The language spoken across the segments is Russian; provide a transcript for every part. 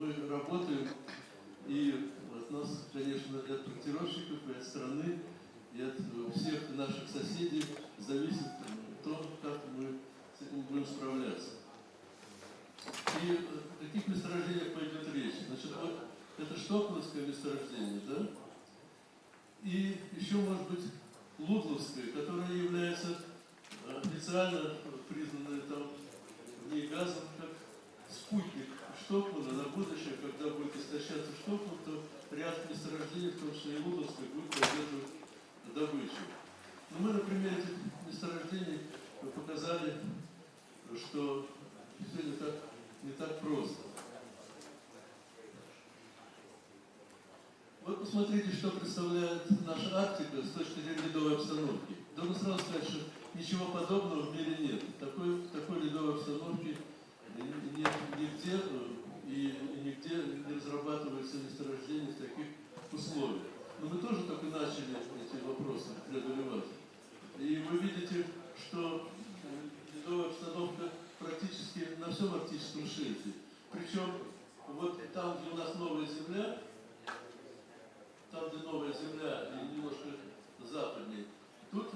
Мы работаем, и от нас, конечно, и от проектировщиков, и от страны, и от всех наших соседей зависит то, как мы с этим будем справляться. И о каких месторождениях пойдет речь? Значит, вот это Штокманское месторождение, да? И еще, может быть, Лудловское, которое является официально признанным там не газом, как спутник Штокмана на будущее, когда будет истощаться Штокман, то ряд месторождений, в том числе и Лудловское, будет поддерживать добычу. Но мы на примере этих месторождений показали, что все не так просто. Вот посмотрите, что представляет наша Арктика с точки зрения ледовой обстановки. Должен сразу сказать, что ничего подобного в мире нет. Такой ледовой обстановки нет нигде, и нигде не разрабатывается месторождение в таких условиях. Но мы тоже только начали эти вопросы преодолевать. И вы видите, что ледовая обстановка практически на всем арктическом шельфе. Причем вот там, где у нас новая Земля, и немножко западнее, тут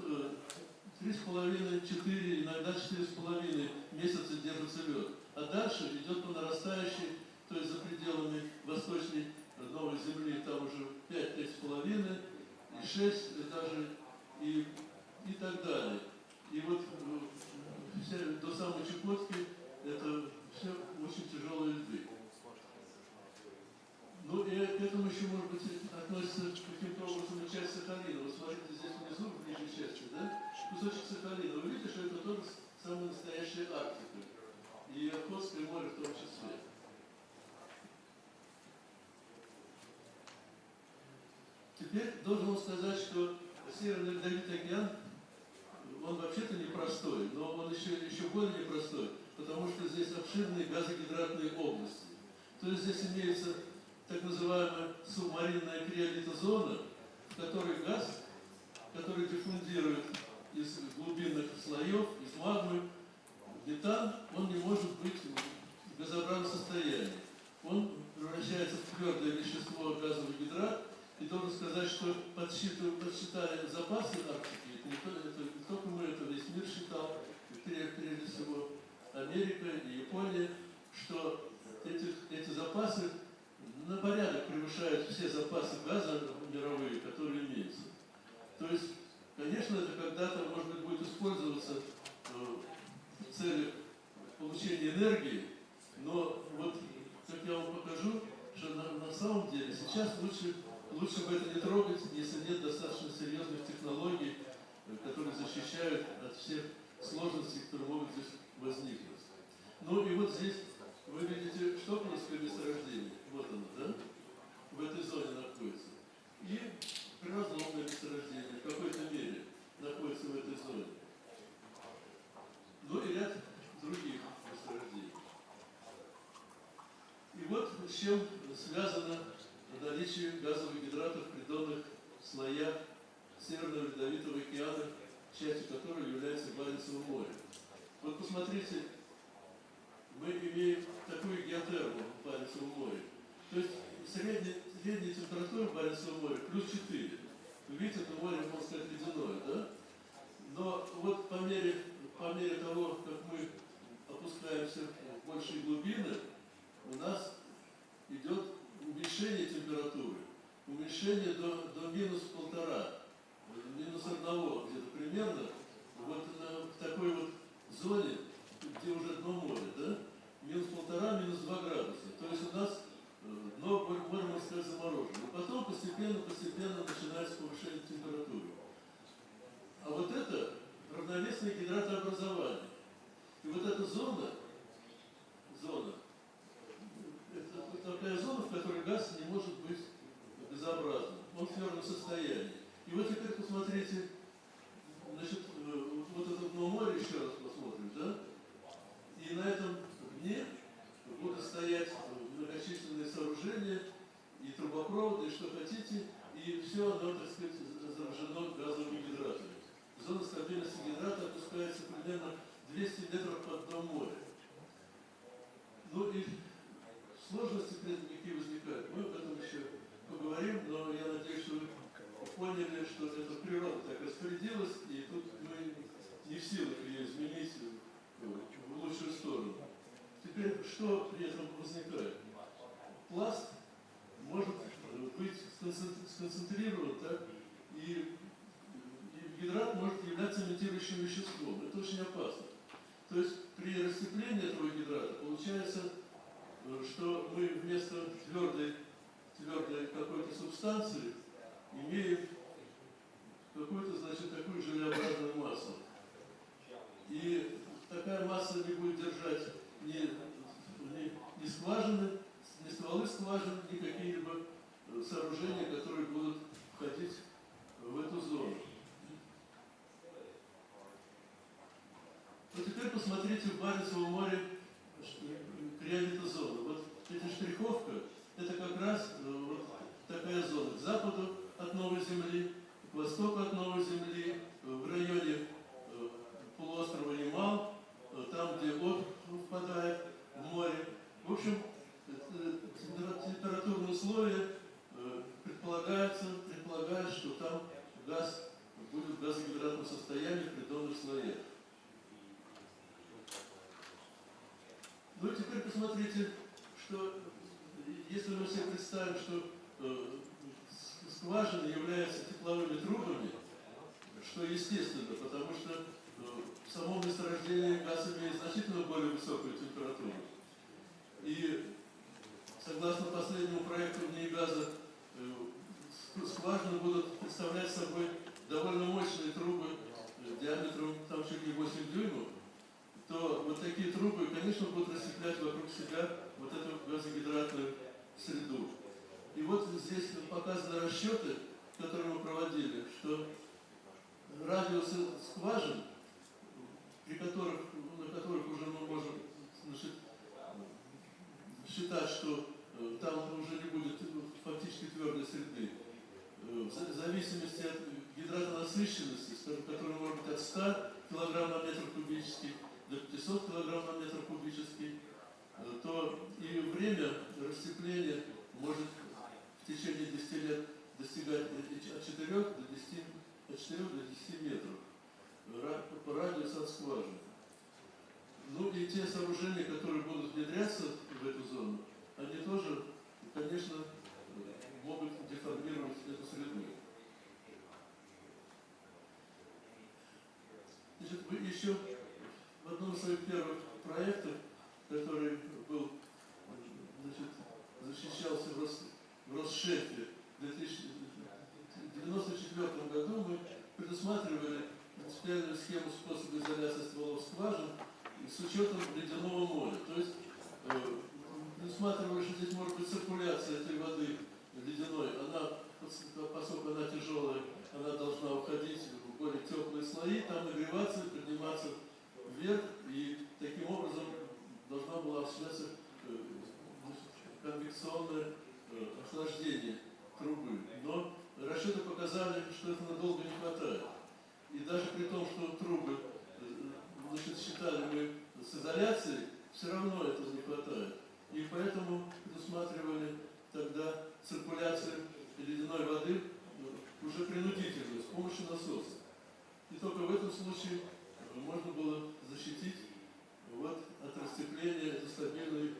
3,5-4, иногда 4,5 месяца держится лед. А дальше идет по нарастающей, то есть за пределами восточной новой Земли, там уже 5-5,5, и 6 даже, и так далее. И вот до самой Чукотки это все очень тяжелые льды. Ну и к этому еще, может быть, относится каким-то образом и часть Сахалина. Вы смотрите, здесь внизу, в нижней части, да, кусочек Сахалина. Вы видите, что это тоже самая настоящая Арктика. И Охотское море в том числе. Теперь должен вам сказать, что Северный Ледовитый океан, он вообще-то непростой, но он еще более непростой, потому что здесь обширные газогидратные области. То есть здесь имеется так называемая субмаринная криолитозона, в которой газ, который диффундирует из глубинных слоев, из магмы, метан, он не может быть в газообразном состоянии. Он превращается в твердое вещество, газовый гидрат, и должен сказать, что подсчитали запасы Арктики, это не только мы, это весь мир считал, прежде всего Америка и Япония, что эти запасы на порядок превышают все запасы газа мировые, которые имеются. То есть, конечно, это когда-то, может быть, будет использоваться в целях получения энергии, но вот, как я вам покажу, что на самом деле сейчас лучше бы это не трогать, если нет достаточно серьезных технологий, которые защищают от всех сложностей, которые могут здесь возникнуть. Ну и вот здесь вы видите Штокманское месторождение. Вот оно, да? В этой зоне находится. И природное месторождение в какой-то мере находится в этой зоне. Ну и ряд других месторождений. И вот с чем связано наличие газовых гидратов в придонных слоях Северного Ледовитого океана, частью которого является Баренцево море. Вот посмотрите, мы имеем такую геотерму в Баренцевом море. То есть средняя температура в Баренцевом море плюс 4. Вы видите, это море, можно сказать, ледяное, да? Но вот по мере того, как мы опускаемся в большие глубины, у нас идет уменьшение температуры. Уменьшение до минус 1,5, минус 1 где-то примерно. Вот в такой вот зоне, где уже дно моря, да? Минус 1,5, минус 2 градуса. То есть у нас дно моря, можно сказать, заморожено. Но потом постепенно начинается повышение температуры. А вот это равновесное гидратообразование. И вот эта зона, это такая зона, в которой газ не может быть газообразным. Он в твердом состоянии. И вот теперь посмотрите, значит, вот это дно моря, еще раз посмотрим, да? И на этом дне будут стоять многочисленные сооружения, и трубопроводы, и что хотите, и все оно, так сказать, заражено газовыми гидратами. Зона стабильности гидрата опускается примерно 200 метров под дном моря. Ну и сложности при никакие возникают. Мы об этом еще поговорим, но я надеюсь, что вы поняли, что эта природа так распорядилась, и тут мы не в силах ее изменить в лучшую сторону. Теперь, что при этом возникает? Пласт может быть сконцентрирован, так, и гидрат может являться имитирующим веществом. Это очень опасно. То есть при расщеплении этого гидрата получается, что мы вместо твердой какой-то субстанции имеем какую-то, значит, такую желеобразную массу. И такая масса не будет держать ни скважины, ни стволы скважин, ни какие-либо сооружения, которые будут входить в эту зону. Вот теперь посмотрите в Баренцевом море криолитозону. Вот эта штриховка, это как раз вот такая зона. К западу от Новой Земли, к востоку от Новой Земли, в районе полуострова Ямал, там, где Обь впадает в море. В общем, температурные условия предполагают, что там газ будет в газогидратном состоянии в придонных слоях. Ну и теперь посмотрите, что если мы себе представим, что скважины являются тепловыми трубами, что естественно, потому что в самом месторождении газ имеет значительно более высокую температуру. И согласно последнему проекту НИИ-газа, скважины будут представлять собой довольно мощные трубы диаметром там чуть не 8 дюймов, то вот такие трубы, конечно, будут расщеплять вокруг себя вот эту газогидратную среду. И вот здесь показаны расчеты, которые мы проводили, что радиусы скважин, на которых уже мы можем, значит, считать, что там уже не будет фактически твердой среды, в зависимости от гидратонасыщенности, скажем, которая может быть от 100 кг на метр кубический до 500 кг на метр кубический, то и время расщепления может в течение 10 лет достигать от 4 до 10 метров по радиусу от скважины. Ну и те сооружения, которые будут внедряться в эту зону, они тоже, конечно, могут деформировать эту среду. Значит, вы еще в одном из своих первых проектов, который был, значит, защищался в Росшефе в 1994 году, мы предусматривали принципиальную схему способа изоляции стволов скважин с учетом ледяного моря. То есть предусматривали, что здесь может быть циркуляция этой воды ледяной. Она, поскольку она тяжелая, она должна уходить в более теплые слои, там нагреваться и подниматься вверх, и таким образом должна была осуществляться конвекционное охлаждение трубы. Но расчеты показали, что этого надолго не хватает. И даже при том, что трубы, значит, считали мы с изоляцией, все равно этого не хватает. И поэтому предусматривали тогда циркуляцию ледяной воды уже принудительную, с помощью насоса. И только в этом случае можно было защитить вот от расщепления эту стабильную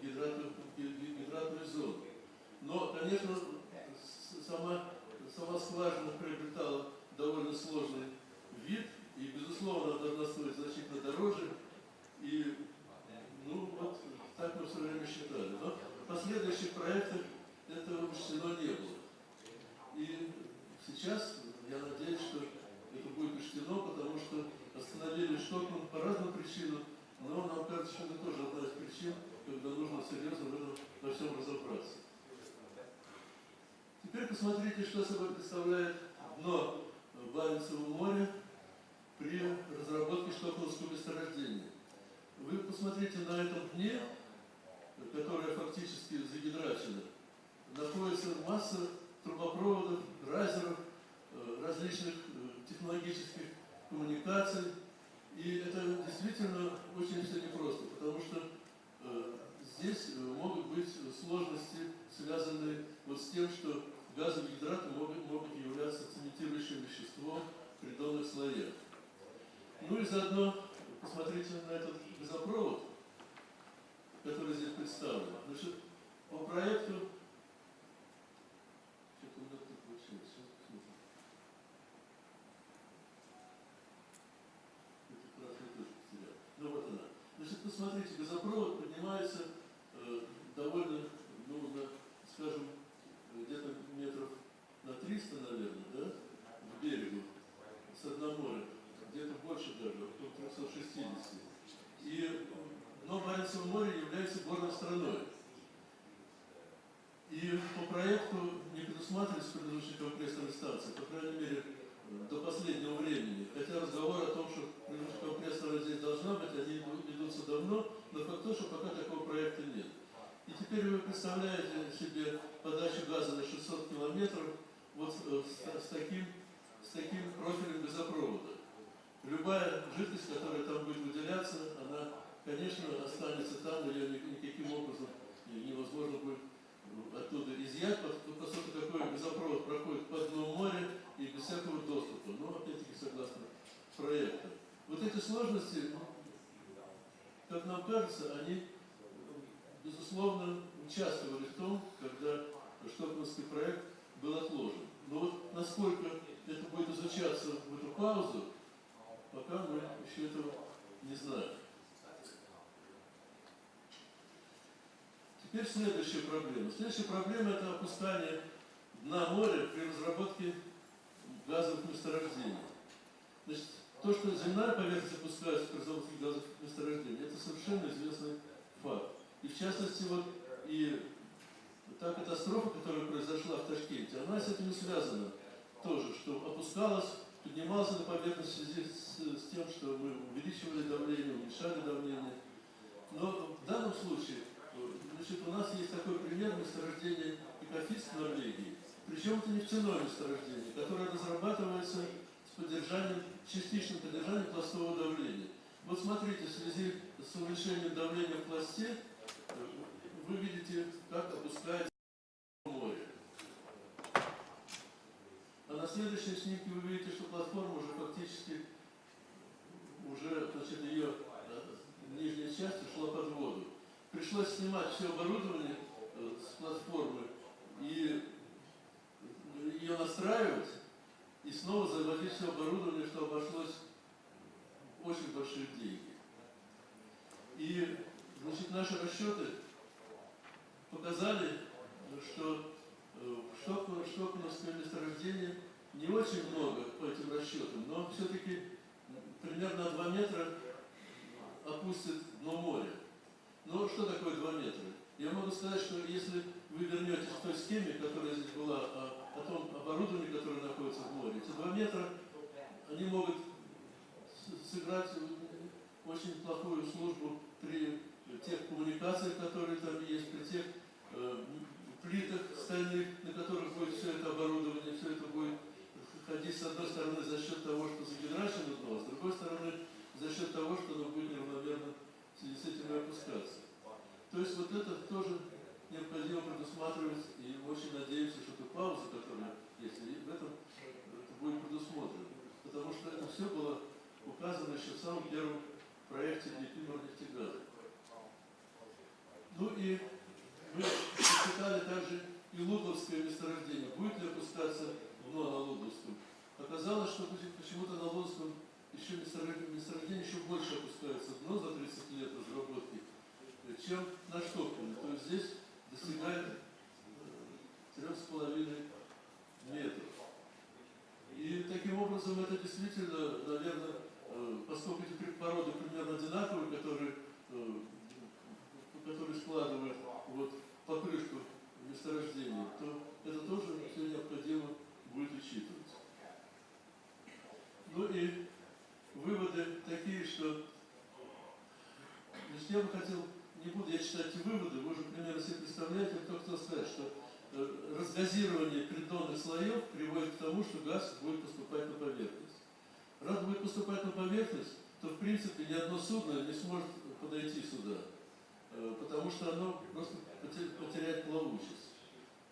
гидратную зону. Но, конечно, сама скважина приобретала довольно сложный вид, и, безусловно, она должна стоить значительно дороже. И, ну, вот так мы все время считали. Но в последующих проектах этого учтено не было. И сейчас я надеюсь, что это будет учтено, потому что остановили Штокман по разным причинам, но нам кажется, что это тоже одна из причин, когда нужно серьезно в этом во всем разобраться. Теперь посмотрите, что собой представляет дно Баренцева моря при разработке штокманского месторождения. Вы посмотрите на этом дне, которое фактически загидрачено, находится масса трубопроводов, райзеров, различных технологических коммуникаций. И это действительно очень все непросто, потому что здесь могут быть сложности вот с тем, что газовые гидраты могут являться цементирующим веществом в придонных слоях. Ну и заодно посмотрите на этот газопровод, который здесь представлен. Значит, по проекту... Что-то у меня тут получилось. Сейчас посмотрим. Эта красная точка потеряла. Ну вот она. Значит, посмотрите, газопровод поднимается довольно, ну, скажем, где-то метров на 300, наверное, да, к берегу, с дна моря, где-то больше даже, около 360. Но Баренцево море является горной страной. И по проекту не предусматривались предыдущие компрессорные станции, по крайней мере, до последнего времени. Хотя разговор о том, что предыдущая компрессора здесь должна быть, они ведутся давно, но факт то, что пока такого проекта нет. И теперь вы представляете себе подачу газа на 600 километров вот с таким профилем газопровода. Любая жидкость, которая там будет выделяться, она, конечно, останется там, ее никаким образом невозможно будет оттуда изъять, поскольку такой газопровод проходит по дну моря и без всякого доступа. Но, опять-таки, согласно проекту. Вот эти сложности, как нам кажется, они, безусловно, участвовали в том, когда Штокгольмский проект был отложен. Но вот насколько это будет изучаться в эту паузу, пока мы еще этого не знаем. Теперь следующая проблема. Следующая проблема – это опускание дна моря при разработке газовых месторождений. Значит, то, что земная поверхность опускается при разработке газовых месторождений, это совершенно известный факт. И в частности, вот и та катастрофа, которая произошла в Ташкенте, она с этим и связана тоже, что опускалась, поднималась на поверхность в связи с тем, что мы увеличивали давление, уменьшали давление. Но в данном случае, значит, у нас есть такой пример месторождения Ekofisk в Норвегии. Причем это нефтяное месторождение, которое разрабатывается с поддержанием, частичным поддержанием пластового давления. Вот смотрите, в связи с уменьшением давления в пласте, вы видите, как опускается море. А на следующем снимке вы видите, что платформа уже фактически, значит, ее нижняя часть ушла под воду. Пришлось снимать все оборудование с платформы и ее настраивать, и снова заводить все оборудование, что обошлось очень большие деньги. И, значит, наши расчеты показали, что Штокгольмское месторождение не очень много по этим расчетам, но все-таки примерно 2 метра опустит дно моря. Но что такое 2 метра? Я могу сказать, что если вы вернетесь к той схеме, которая здесь была, о том оборудовании, которое находится в море, эти 2 метра, они могут сыграть очень плохую службу при тех коммуникациях, которые там есть, при тех плитах стальных, на которых будет все это оборудование, все это будет ходить с одной стороны за счет того, что загидрачено дно, с другой стороны за счет того, что оно будет неравномерно в связи с этим и опускаться. То есть вот это тоже необходимо предусматривать, и мы очень надеемся, что эту паузу, которая есть, в этом это будет предусмотрено. Потому что это все было указано еще в самом первом проекте нефтегаза. Ну и мы посчитали также и Лудловское месторождение. Будет ли опускаться дно на Лудловском? Оказалось, что почему-то на Лудловском еще месторождение еще больше опускается дно за 30 лет разработки, чем на Штокгольме. То есть здесь достигает 3,5 метров. И таким образом это действительно, наверное, поскольку эти породы примерно одинаковые, которые складывают вот покрышку месторождения, то это тоже все необходимо будет учитывать. Ну и выводы такие, что я бы хотел, не буду я читать эти выводы, вы уже примерно себе представляете, кто хотел сказать, что разгазирование придонных слоев приводит к тому, что газ будет поступать на поверхность. Раз будет поступать на поверхность, то в принципе ни одно судно не сможет подойти сюда, потому что оно просто потеряет плавучесть.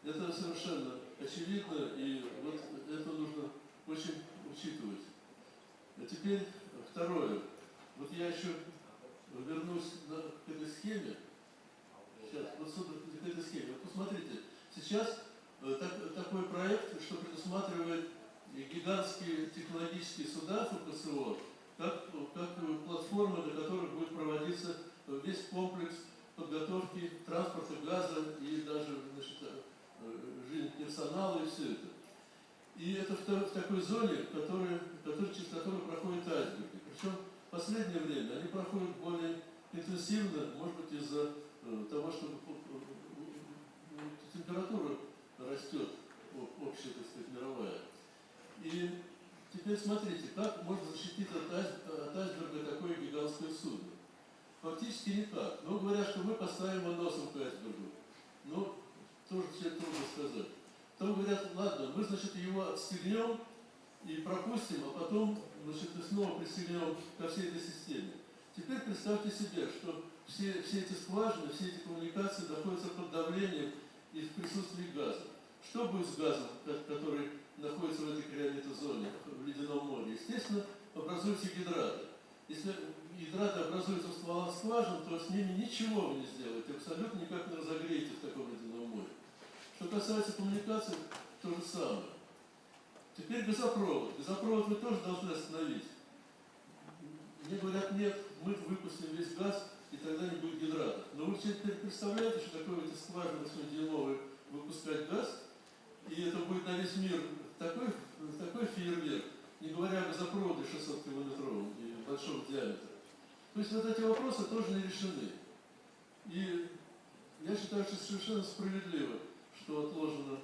Это совершенно очевидно, и вот это нужно очень учитывать. А теперь второе. Вот я еще вернусь к этой схеме. Сейчас, вот к этой схеме. Вот посмотрите, сейчас такой проект, что предусматривает гигантские технологические суда ФПСО, как платформы, на которых будет проводиться весь комплекс подготовки транспорта, газа и даже, значит, жизнь персонала и все это. И это в такой зоне, через которую проходят айсберги. Причем в последнее время они проходят более интенсивно, может быть, из-за того, что температура растет, общая, так сказать, мировая. И теперь смотрите, как можно защитить от айсберга такое гигантское судно. Фактически никак. Но говорят, что мы поставим его носом к айсбергу. Ну, тоже все трудно сказать. Потом говорят, ладно, мы, значит, его отстегнем и пропустим, а потом, значит, и снова присоединем ко всей этой системе. Теперь представьте себе, что все эти скважины, все эти коммуникации находятся под давлением и в присутствии газа. Что будет с газом, который находится в этой криолитозоне, в ледяном море? Естественно, образуются гидраты. Если гидраты образуются в стволах скважин, то с ними ничего вы не сделаете, абсолютно никак не разогреете в таком ледяном море. Что касается коммуникаций, то же самое. Теперь газопровод. Газопровод вы тоже должны остановить. Мне говорят, нет, мы выпустим весь газ, и тогда не будет гидратов. Но вы теперь представляете, что такое эти скважины 8-дюймовые выпускать газ, и это будет на весь мир такой фейерверк, не говоря о газопроводе 600-километровом и большого диаметра. То есть вот эти вопросы тоже не решены. И я считаю, что совершенно справедливо, что отложено